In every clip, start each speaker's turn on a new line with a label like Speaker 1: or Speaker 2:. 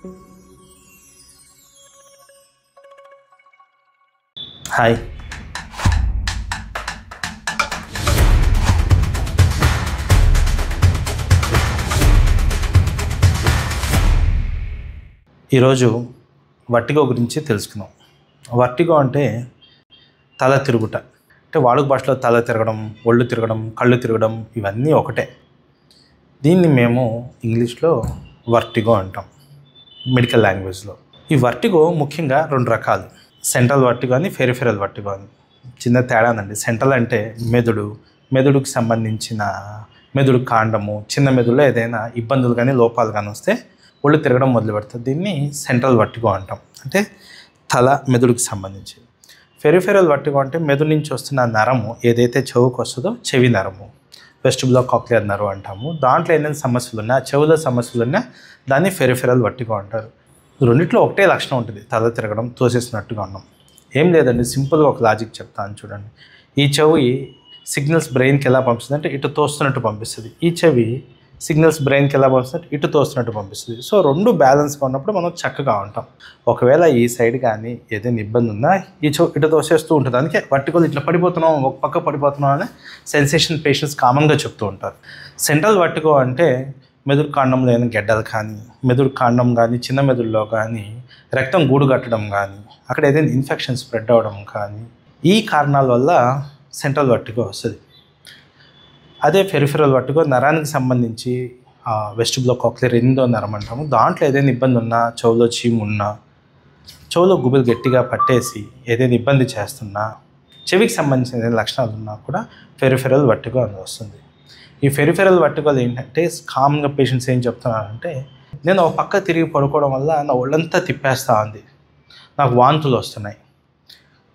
Speaker 1: Hi. ఈరోజు vertigo గురించి తెలుసుకుందాం. వర్టిగో అంటే తల తిరుగుట. అంటే వాడుక భాషలో తల తిరగడం, ఒళ్ళు తిరగడం, కళ్ళు తిరగడం ఇవన్నీ ఒకటే. దీన్ని మేము ఇంగ్లీష్లో వర్టిగో అంటాం, మెడికల్ లాంగ్వేజ్లో. ఈ వర్టిగో ముఖ్యంగా 2 రకాలు. సెంట్రల్ వర్టిగో అని, పెరిఫెరల్ వర్టిగో అని. చిన్న తేడానండి. సెంట్రల్ అంటే మెదడుకు సంబంధించిన మెదడు కాండము, చిన్న మెదడులో ఏదైనా ఇబ్బందులు కానీ లోపాలు కానీ వస్తే ఒళ్ళు తిరగడం మొదలు పెడుతుంది. దీన్ని సెంట్రల్ వర్టిగో అంటాం, అంటే తల మెదడుకు సంబంధించి. పెరిఫెరల్ వర్టిగో అంటే మెదడు నుంచి వస్తున్న నరము ఏదైతే చెవుకు వస్తుందో, చెవి నరము, వెస్టిబులో కాక్లియర్ నర్వ్ అంటాము. దాంట్లో ఏదైనా సమస్యలు ఉన్నా, చెవులో సమస్యలు ఉన్నా దాన్ని పెరిఫెరల్ వర్టిగో అంటారు. రెండిట్లో ఒకటే లక్షణం ఉంటుంది, తల తిరగడం, తోసేసినట్టుగా ఉన్నాం. ఏం లేదండి, సింపుల్గా ఒక లాజిక్ చెప్తాను చూడండి. ఈ చెవి సిగ్నల్స్ బ్రెయిన్కి ఎలా పంపిస్తుంది అంటే ఇటు తోస్తున్నట్టు పంపిస్తుంది. ఈ చెవి సిగ్నల్స్ బ్రెయిన్కి ఎలా పంపిస్తుంది, ఇటు తోస్తున్నట్టు పంపిస్తుంది. సో 2 బ్యాలెన్స్గా ఉన్నప్పుడు మనం చక్కగా ఉంటాం. ఒకవేళ ఈ సైడ్ కానీ ఏదైనా ఇబ్బంది ఉన్నా ఈ చెవి ఇటు తోసేస్తూ ఉంటుంది. అందుకే వర్టిగోలు ఇట్లా పడిపోతున్నాం, ఒక పక్క పడిపోతున్నాం అనే సెన్సేషన్ పేషెంట్స్ కామన్గా చెప్తూ ఉంటారు. సెంట్రల్ వర్టిగో అంటే మెదడు కాండంలో ఏమైనా గెడ్డలు కానీ, మెదడు కాండం కానీ, చిన్న మెదడులో కానీ రక్తం గూడు కట్టడం కానీ, అక్కడ ఏదైనా ఇన్ఫెక్షన్ స్ప్రెడ్ అవ్వడం కానీ, ఈ కారణాల వల్ల సెంట్రల్ వర్టిగో వస్తుంది. అదే పెరిఫెరల్ వర్టిగో నరానికి సంబంధించి వెస్టిబులో కాక్లియర్ నరం అంటాము. దాంట్లో ఏదైనా ఇబ్బంది ఉన్నా, చెవులో చీము ఉన్నా, చెవులో గుబులు గట్టిగా పట్టేసి ఏదైనా ఇబ్బంది చేస్తున్నా, చెవికి సంబంధించిన ఏదైనా లక్షణాలు ఉన్నా కూడా పెరిఫెరల్ వర్టిగో అని వస్తుంది. ఈ పెరిఫెరల్ వర్టిగోలు ఏంటంటే కామన్గా పేషెంట్స్ ఏం చెప్తున్నారంటే, నేను ఒక పక్క తిరిగి పడుకోవడం వల్ల నా ఒళ్ళంతా తిప్పేస్తూ ఉంది, నాకు వాంతులు వస్తున్నాయి,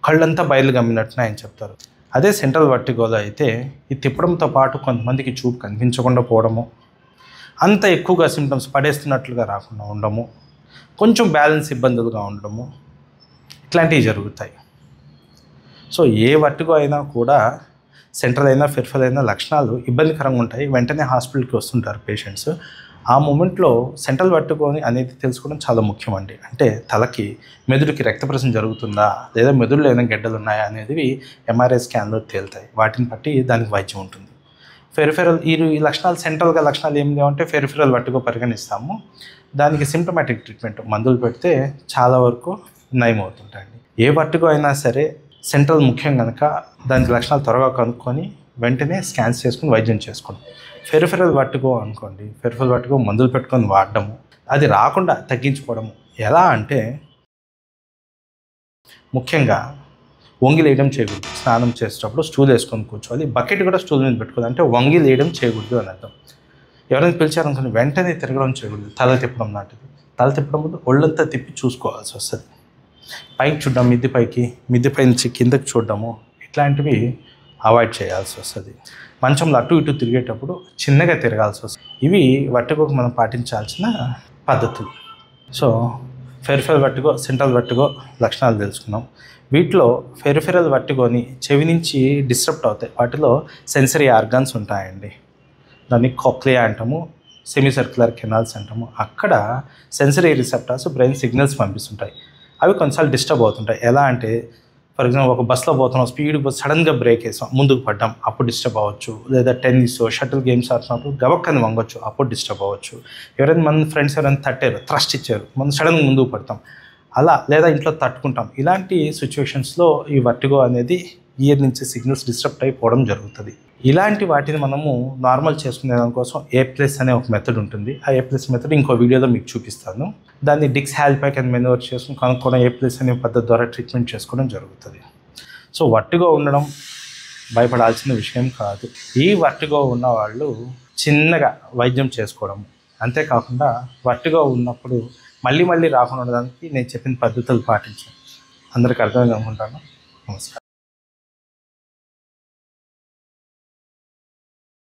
Speaker 1: కళ్ళంతా బయలు గమ్మినట్టున్నాయి అని చెప్తారు. అదే సెంట్రల్ వర్టిగోలో అయితే ఈ తిప్పడంతో పాటు కొంతమందికి చూపు కనిపించకుండా పోవడము, అంత ఎక్కువగా సిమ్టమ్స్ పడేస్తున్నట్లుగా రాకుండా ఉండము, కొంచెం బ్యాలెన్స్ ఇబ్బందులుగా ఉండడము, ఇట్లాంటివి జరుగుతాయి. సో ఏ వర్టిగో అయినా కూడా సెంట్రల్ అయినా పెరిఫెరల్ అయినా లక్షణాలు ఇబ్బందికరంగా ఉంటాయి. వెంటనే హాస్పిటల్కి వస్తుంటారు పేషెంట్స్. ఆ మూమెంట్లో సెంట్రల్ వర్టిగో అనేది తెలుసుకోవడం చాలా ముఖ్యమండి. అంటే తలకి, మెదడుకి రక్త ప్రసరణ జరుగుతుందా, లేదా మెదడులో ఏమైనా గడ్డలు ఉన్నాయా అనేది ఎంఆర్ఐ స్కాన్లో తేలుతాయి. వాటిని బట్టి దానికి వైద్యం ఉంటుంది. పెరిఫెరల్ ఈ లక్షణాలు, సెంట్రల్గా లక్షణాలు ఏమి లేవంటే పెరిఫెరల్ వర్టిగో పరిగణిస్తాము. దానికి సిమ్టమాటిక్ ట్రీట్మెంట్ మందులు పెడితే చాలా వరకు నయం అవుతుంటాయండి. ఏ వర్టిగో అయినా సరే సెంట్రల్ ముఖ్యం కనుక దానికి లక్షణాలు త్వరగా కనుక్కొని వెంటనే స్కాన్స్ చేసుకుని వైద్యం చేసుకోండి. పెరిఫెరల్ వర్టిగో అనుకోండి, పెరిఫెరల్ వర్టిగో మందులు పెట్టుకొని వాడడము, అది రాకుండా తగ్గించుకోవడము ఎలా అంటే ముఖ్యంగా వంగి లేయడం చేయకూడదు. స్నానం చేసేటప్పుడు స్టూల్ వేసుకొని కూర్చోవాలి. బకెట్ కూడా స్టూల్ మీద పెట్టుకోవాలి. అంటే వంగి లేయడం చేయకూడదు అని అర్థం. ఎవరైనా పిలిచారనుకోండి వెంటనే తిరగడం చేయకూడదు. తల తిప్పడం లాంటిది. తల తిప్పడం ముందు ఒళ్ళంతా తిప్పి చూసుకోవాల్సి వస్తుంది. పైకి చూడడం, మిద్ది నుంచి కిందకి చూడడము, ఇట్లాంటివి అవాయిడ్ చేయాల్సి వస్తుంది. మంచంలో అటు ఇటు తిరిగేటప్పుడు చిన్నగా తిరగాల్సి వస్తుంది. ఇవి వర్టిగోకి మనం పాటించాల్సిన పద్ధతులు. So peripheral vertigo, central vertigo లక్షణాలు తెలుసుకున్నాం. వీటిలో పెరిఫెరల్ వర్టిగోని చెవి నుంచి డిస్టర్బ్ అవుతాయి. వాటిలో సెన్సరీ ఆర్గాన్స్ ఉంటాయండి. దాన్ని కాక్లియా అంటాము, సెమీ సర్క్యులర్ కెనాల్స్ అంటాము. అక్కడ సెన్సరీ రిసెప్టార్స్ బ్రెయిన్ సిగ్నల్స్ పంపిస్తుంటాయి. అవి కొన్నిసార్లు డిస్టర్బ్ అవుతుంటాయి. ఎలా అంటే ఫర్ ఎగ్జాంపుల్ ఒక బస్సులో పోతున్నాం, స్పీడ్గా సడన్గా బ్రేక్ వేసాం, ముందుకు పడ్డాం, అప్పుడు డిస్టర్బ్ అవ్వచ్చు. లేదా టెన్నిస్, షటిల్ గేమ్స్ ఆడుతున్నప్పుడు గబక్కని వంగొచ్చు, అప్పుడు డిస్టర్బ్ అవ్వచ్చు. ఎవరైనా మన ఫ్రెండ్స్ ఎవరైనా తట్టారు, థ్రస్ట్ ఇచ్చారు, మనం సడన్గా ముందుకు పడతాం, అలా. లేదా ఇంట్లో తట్టుకుంటాం. ఇలాంటి సిచ్యువేషన్స్లో ఈ వర్టిగో అనేది ఇయర్ నుంచి సిగ్నల్స్ డిస్టర్బ్ అయిపోవడం జరుగుతుంది. ఇలాంటి వాటిని మనము నార్మల్ చేసుకునే దానికోసం A+ అనే ఒక మెథడ్ ఉంటుంది. ఆ A+ మెథడ్ ఇంకో వీడియోలో మీకు చూపిస్తాను. దాన్ని డిక్స్ హాల్పాక్ అని మెనూవర్ చేసుకుని కనుక్కోవడం, A+ అనే పద్ధతి ద్వారా ట్రీట్మెంట్ చేసుకోవడం జరుగుతుంది. సో వర్టిగో ఉండడం భయపడాల్సిన విషయం కాదు. ఈ వర్టిగో ఉన్న వాళ్ళు చిన్నగా వైద్యం చేసుకోవడం, అంతేకాకుండా వర్టిగో ఉన్నప్పుడు మళ్ళీ రాకుండా ఉండడానికి నేను చెప్పిన పద్ధతులు పాటించాను. అందరికీ అర్థమైంది అనుకుంటాను. నమస్కారం.